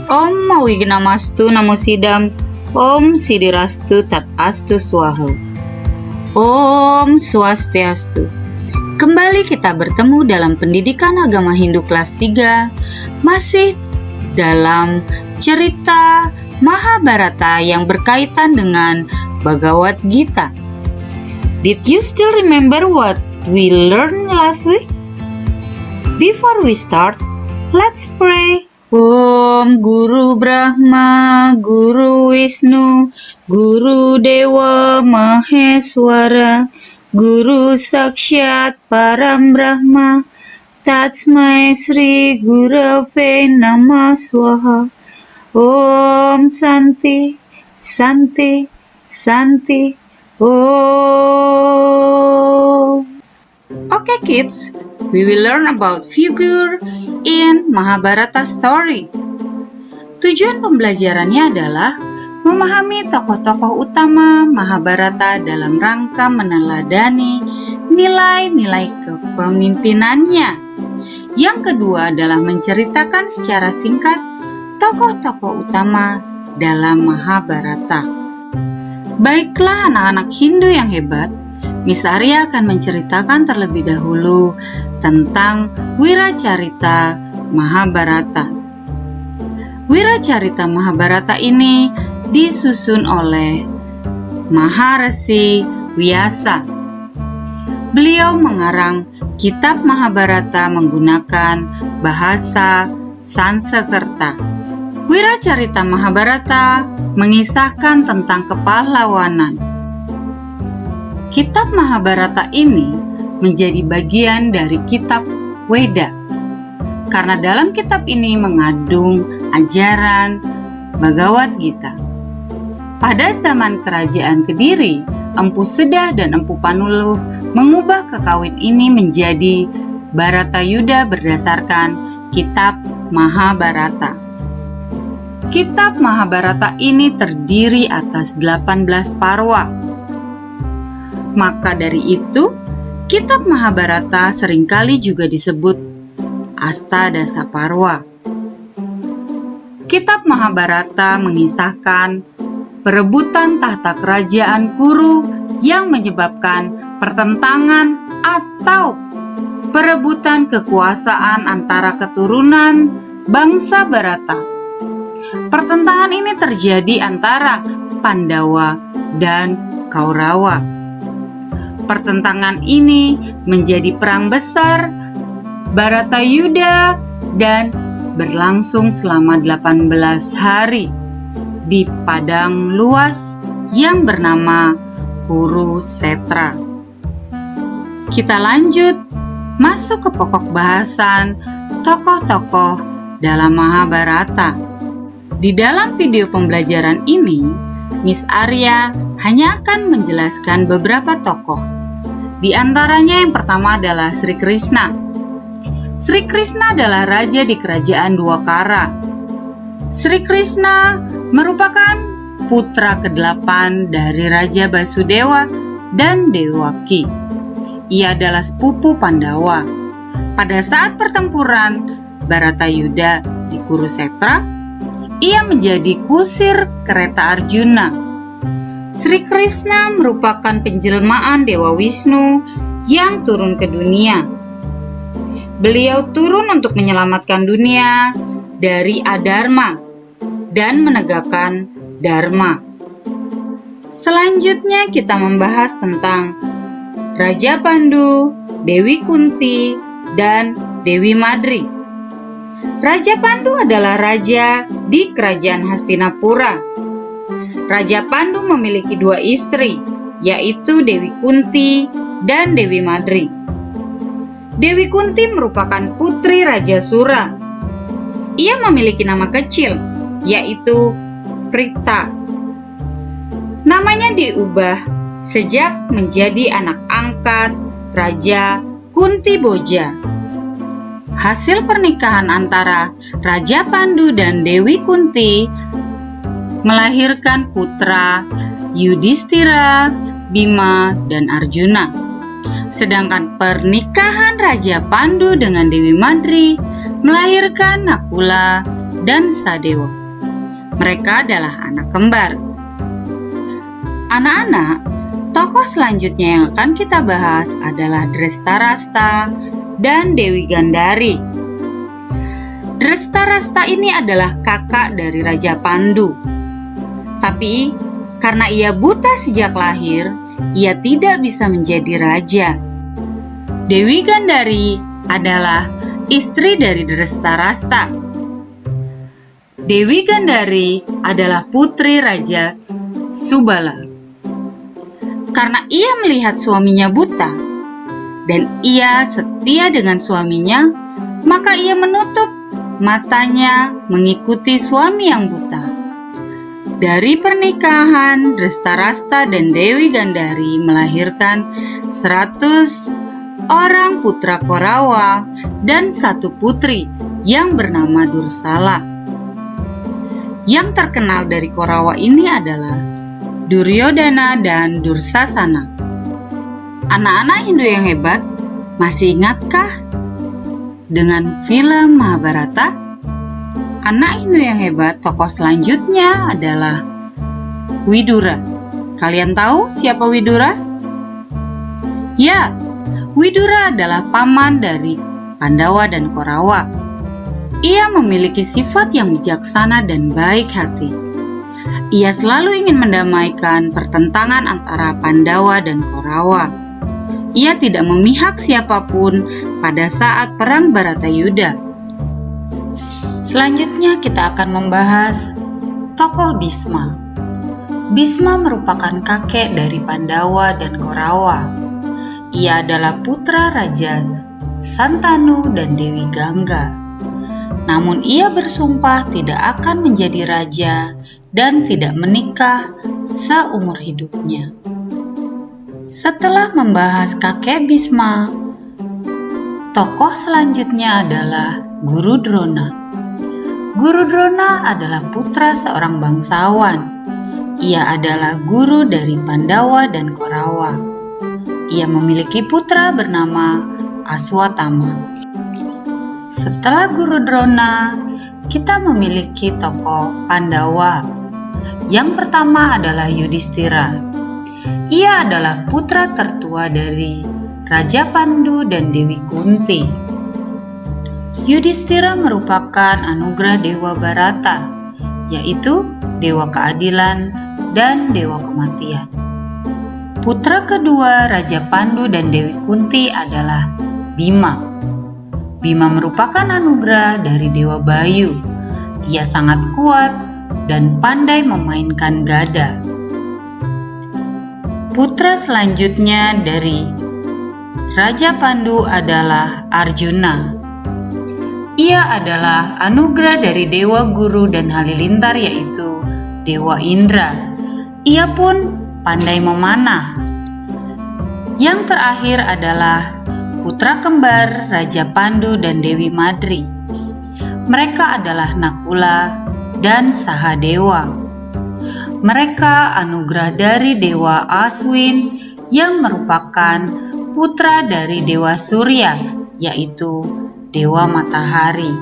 Om Mawignamastu Namo Sidam, Om Sidirastu Tat Astu Swaha. Om Swastiastu. Kembali kita bertemu dalam pendidikan agama Hindu kelas 3, masih dalam cerita Mahabharata yang berkaitan dengan Bhagavad Gita. Did you still remember what we learned last week? Before we start, let's pray. Om Guru Brahma, Guru Wisnu, Guru Dewa Maheswara, Guru Sakshat Param Brahma, Tatsmai Sri Gurave Namah Swaha. Om Santi, Santi, Santi, Om. Okay kids, we will learn about figure in Mahabharata story. Tujuan pembelajarannya adalah memahami tokoh-tokoh utama Mahabharata dalam rangka meneladani nilai-nilai kepemimpinannya. Yang kedua adalah menceritakan secara singkat tokoh-tokoh utama dalam Mahabharata. Baiklah anak-anak Hindu yang hebat, Miss Arya akan menceritakan terlebih dahulu tentang Wiracarita Mahabharata. Wiracarita Mahabharata ini disusun oleh Maharesi Vyasa. Beliau mengarang kitab Mahabharata menggunakan bahasa Sanskerta. Wiracarita Mahabharata mengisahkan tentang kepahlawanan. Kitab Mahabharata ini menjadi bagian dari kitab Weda, karena dalam kitab ini mengandung ajaran Bhagavad Gita. Pada zaman kerajaan Kediri, Empu Sedah dan Empu Panuluh mengubah kekawin ini menjadi Bharatayuda berdasarkan kitab Mahabharata. Kitab Mahabharata ini terdiri atas 18 parwa. Maka dari itu, kitab Mahabharata seringkali juga disebut Astadasaparwa. Kitab Mahabharata mengisahkan perebutan tahta kerajaan Kuru yang menyebabkan pertentangan atau perebutan kekuasaan antara keturunan bangsa Bharata. Pertentangan ini terjadi antara Pandawa dan Kaurawa. Pertentangan ini menjadi perang besar Bharatayuda dan berlangsung selama 18 hari di padang luas yang bernama Kurusetra. Kita lanjut masuk ke pokok bahasan tokoh-tokoh dalam Mahabharata. Di dalam video pembelajaran ini, Miss Arya hanya akan menjelaskan beberapa tokoh. Di antaranya yang pertama adalah Sri Krishna. Sri Krishna adalah raja di kerajaan Dwakara. Sri Krishna merupakan putra ke-8 dari Raja Basudewa dan Dewaki. Ia adalah sepupu Pandawa. Pada saat pertempuran Bharatayuda di Kurusetra, ia menjadi kusir kereta Arjuna. Sri Krishna merupakan penjelmaan Dewa Wisnu yang turun ke dunia. Beliau turun untuk menyelamatkan dunia dari adharma dan menegakkan dharma. Selanjutnya kita membahas tentang Raja Pandu, Dewi Kunti, dan Dewi Madri. Raja Pandu adalah raja di kerajaan Hastinapura. Raja Pandu memiliki 2 istri, yaitu Dewi Kunti dan Dewi Madri. Dewi Kunti merupakan putri Raja Sura. Ia memiliki nama kecil, yaitu Prita. Namanya diubah sejak menjadi anak angkat Raja Kuntiboja. Hasil pernikahan antara Raja Pandu dan Dewi Kunti melahirkan putra Yudhistira, Bima, dan Arjuna. Sedangkan pernikahan Raja Pandu dengan Dewi Madri melahirkan Nakula, dan Sadewa. Mereka adalah anak kembar. Anak-anak, tokoh selanjutnya yang akan kita bahas adalah Drestarasta dan Dewi Gandari. Drestarasta ini adalah kakak dari Raja Pandu. Tapi karena ia buta sejak lahir, ia tidak bisa menjadi raja. Dewi Gandari adalah istri dari Drestarasta. Dewi Gandari adalah putri Raja Subala. Karena ia melihat suaminya buta dan ia setia dengan suaminya, maka ia menutup matanya mengikuti suami yang buta. Dari pernikahan, Drestarasta dan Dewi Gandari melahirkan 100 orang putra Korawa dan 1 putri yang bernama Dursala. Yang terkenal dari Korawa ini adalah Duryodhana dan Dursasana. Anak-anak Hindu yang hebat, masih ingatkah dengan film Mahabharata? Anak Hindu yang hebat, tokoh selanjutnya adalah Widura. Kalian tahu siapa Widura? Ya, Widura adalah paman dari Pandawa dan Korawa. Ia memiliki sifat yang bijaksana dan baik hati. Ia selalu ingin mendamaikan pertentangan antara Pandawa dan Korawa. Ia tidak memihak siapapun pada saat perang Baratayuda. Selanjutnya kita akan membahas tokoh Bhisma. Bhisma merupakan kakek dari Pandawa dan Korawa. Ia adalah putra Raja Santanu dan Dewi Gangga. Namun ia bersumpah tidak akan menjadi raja dan tidak menikah seumur hidupnya. Setelah membahas kakek Bhisma, tokoh selanjutnya adalah Guru Drona. Guru Drona adalah putra seorang bangsawan. Ia adalah guru dari Pandawa dan Korawa. Ia memiliki putra bernama Aswatthama. Setelah Guru Drona, kita memiliki tokoh Pandawa. Yang pertama adalah Yudhistira. Ia adalah putra tertua dari Raja Pandu dan Dewi Kunti. Yudhistira merupakan anugerah Dewa Bharata, yaitu Dewa Keadilan dan Dewa Kematian. Putra kedua Raja Pandu dan Dewi Kunti adalah Bima. Bima merupakan anugerah dari Dewa Bayu. Dia sangat kuat dan pandai memainkan gada. Putra selanjutnya dari Raja Pandu adalah Arjuna. Ia adalah anugerah dari Dewa Guru dan Halilintar, yaitu Dewa Indra. Ia pun pandai memanah. Yang terakhir adalah putra kembar Raja Pandu dan Dewi Madri. Mereka adalah Nakula dan Sahadewa. Mereka anugerah dari Dewa Aswin yang merupakan putra dari Dewa Surya, yaitu Dewa Matahari.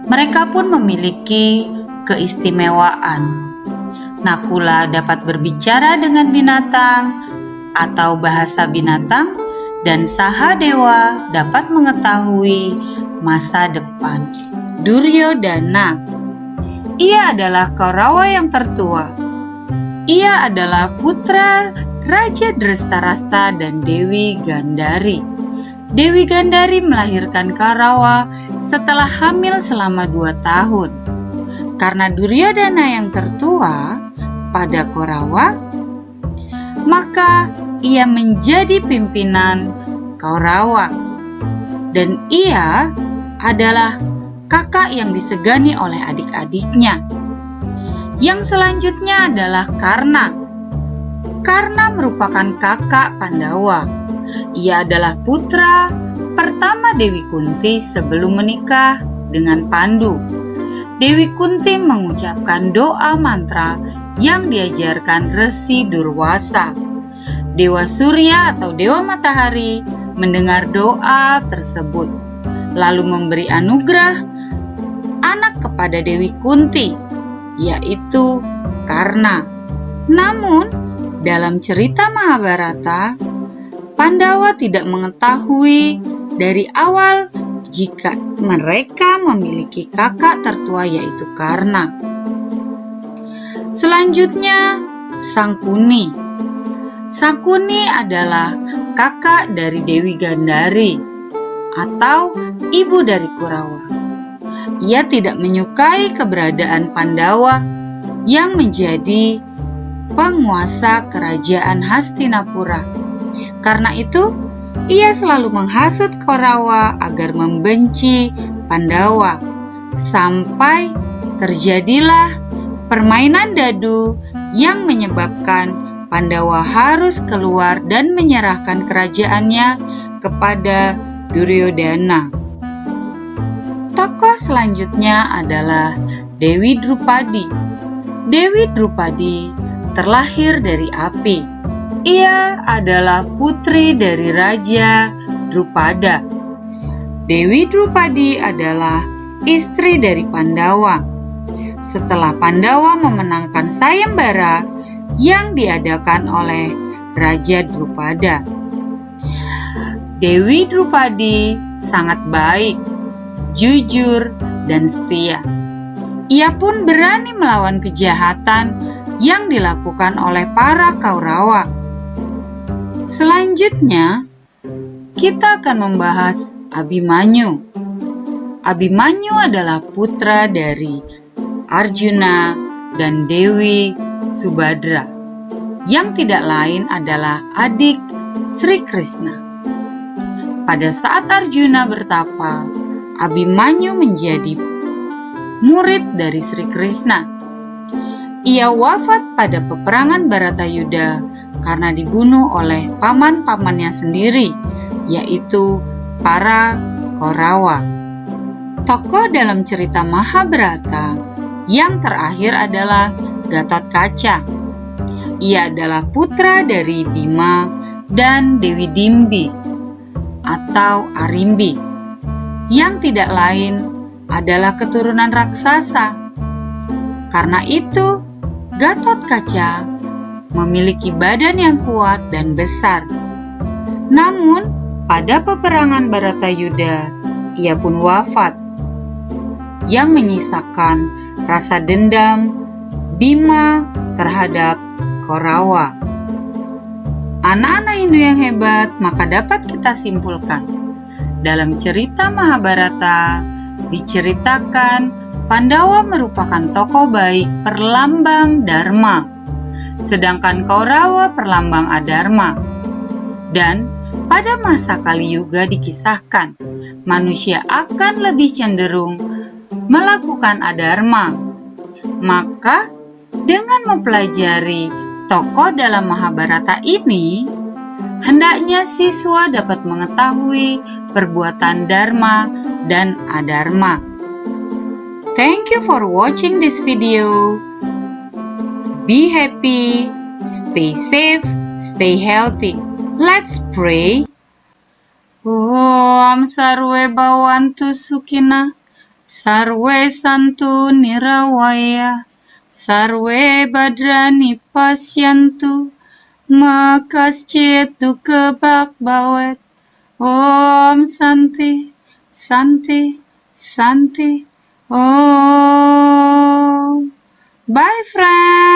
Mereka pun memiliki keistimewaan. Nakula dapat berbicara dengan binatang atau bahasa binatang, dan Sahadewa dapat mengetahui masa depan. Duryodhana. Ia adalah Korawa yang tertua. Ia adalah putra Raja Drestarasta dan Dewi Gandari. Dewi Gandari melahirkan Korawa setelah hamil selama 2 tahun. Karena Duryodhana yang tertua pada Korawa, maka ia menjadi pimpinan Korawa, dan ia adalah kakak yang disegani oleh adik-adiknya. Yang selanjutnya adalah Karna. Karna merupakan kakak Pandawa. Ia adalah putra pertama Dewi Kunti sebelum menikah dengan Pandu. Dewi Kunti mengucapkan doa mantra yang diajarkan Resi Durwasa. Dewa Surya atau Dewa Matahari mendengar doa tersebut, lalu memberi anugerah anak kepada Dewi Kunti, yaitu Karna. Namun, dalam cerita Mahabharata, Pandawa tidak mengetahui dari awal jika mereka memiliki kakak tertua yaitu Karna. Selanjutnya, Sangkuni. Sangkuni adalah kakak dari Dewi Gandhari atau ibu dari Kurawa. Ia tidak menyukai keberadaan Pandawa yang menjadi penguasa kerajaan Hastinapura. Karena itu, ia selalu menghasut Kurawa agar membenci Pandawa, sampai terjadilah permainan dadu yang menyebabkan Pandawa harus keluar dan menyerahkan kerajaannya kepada Duryodhana. Tokoh selanjutnya adalah Dewi Drupadi. Dewi Drupadi terlahir dari api. Ia adalah putri dari Raja Drupada. Dewi Drupadi adalah istri dari Pandawa. Setelah Pandawa memenangkan sayembara yang diadakan oleh Raja Drupada, Dewi Drupadi sangat baik, jujur, dan setia. Ia pun berani melawan kejahatan yang dilakukan oleh para Kaurawa. Selanjutnya, kita akan membahas Abhimanyu. Abhimanyu adalah putra dari Arjuna dan Dewi Subadra, yang tidak lain adalah adik Sri Krishna. Pada saat Arjuna bertapa, Abhimanyu menjadi murid dari Sri Krishna. Ia wafat pada peperangan Bharatayuddha karena dibunuh oleh paman-pamannya sendiri, yaitu para Kaurawa. Tokoh dalam cerita Mahabharata yang terakhir adalah Gatotkaca. Ia adalah putra dari Bima dan Dewi Dimbi atau Arimbi, yang tidak lain adalah keturunan raksasa. Karena itu, Gatotkaca memiliki badan yang kuat dan besar. Namun, pada peperangan Bharatayuddha, ia pun wafat, yang menyisakan rasa dendam Bima terhadap Kaurawa. Anak-anak Hindu yang hebat, maka dapat kita simpulkan, dalam cerita Mahabharata diceritakan Pandawa merupakan tokoh baik perlambang Dharma, sedangkan Kaurawa perlambang adharma. Dan pada masa Kali Yuga dikisahkan manusia akan lebih cenderung melakukan adharma. Maka dengan mempelajari tokoh dalam Mahabharata ini, hendaknya siswa dapat mengetahui perbuatan dharma dan adharma. Thank you for watching this video. Be happy, stay safe, stay healthy. Let's pray. Om sarve bhavantu sukhina, sarve santu niravaya, sarve bhadrani pasyantu, ma kaschit dukkha bhavet. Om Santi, Santi, Santi. Om. Bye friends.